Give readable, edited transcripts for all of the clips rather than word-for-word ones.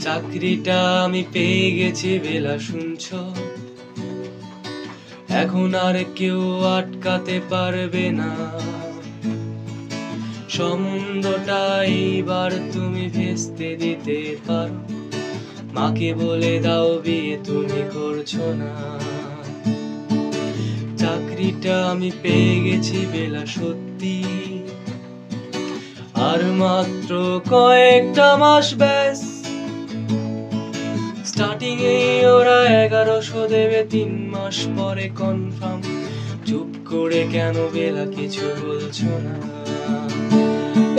চাকরিটা আমি পেয়ে গেছি বেলা শুনছো, এখন আর কেউ আটকাতে পারবে না। সম্বন্ধটা এইবার তুমি ভেস্তে দিতে পারো, মাকে বলে দাও বিয়ে তুমি করছো না। চাকরিটা আমি পেয়ে গেছি বেলা সত্যি, আর মাত্র কয়েকটা মাস ব্যাস। স্টার্টিং এ ওরা 1100 দেবে, 3 মাস পরে কনফার্ম। চুপ করে কেন বেলা কিছু বলছো না?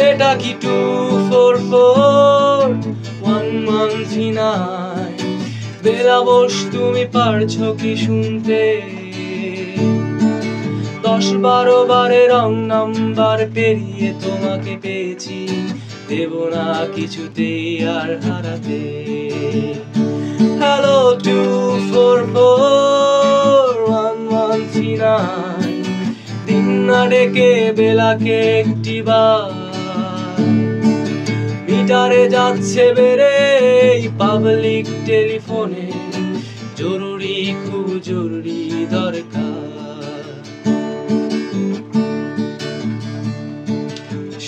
এটা কি 2441139? বেলা বোস তুমি পারছো কি শুনতে? 10-12 বারে রং নাম্বার পেরিয়ে তোমাকে পেয়েছি, দেব না কিছুতেই আর হারাতে। হ্যালো 2441139, দিন না ডেকে বেলাকে একটিবার। মিটারে যাচ্ছে বেড়ে এই পাবলিক টেলিফোনে, জরুরি খুব জরুরি দরকার।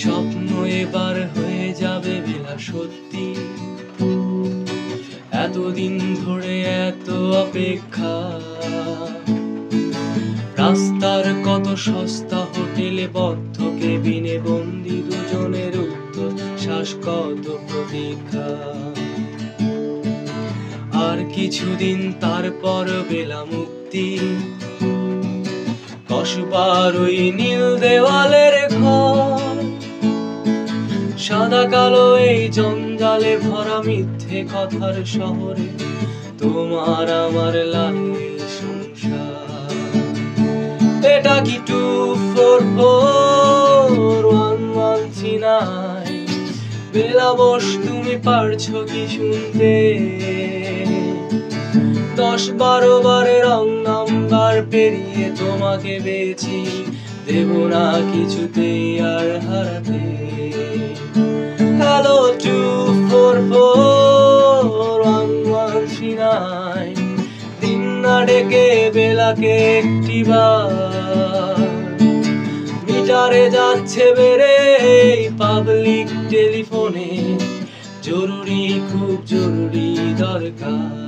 স্বপ্ন এবার হয়ে যাবে বেলা সত্যি, এতদিন ধরে এত অপেক্ষা। রাস্তার কত সস্তা হোটেলে বদ্ধ কেবিনে বন্দি দুজনের উত্তর শ্বাস কত প্রতীক্ষা। আর কিছুদিন তারপর বেলা মুক্তি, কসবার ওই নীল দেওয়ালের ঘর। সাদা কালো এই জঞ্জালে ভরা মিথ্যে কথার শহরে তোমার আমার লাল সংসার। এটা কি 2441139? বেলা বোস তুমি পারছো কি শুনতে? 10-12 বারে রং নাম্বার পেরিয়ে তোমাকে পেয়েছি, দেব না কিছুতেই আর হারাতে। হ্যালো 2441139, দিন না ডেকে বেলাকে একটিবার। মিটারে যাচ্ছে বেড়ে এই পাবলিক টেলিফোনে, জরুরি খুব জরুরি দরকার।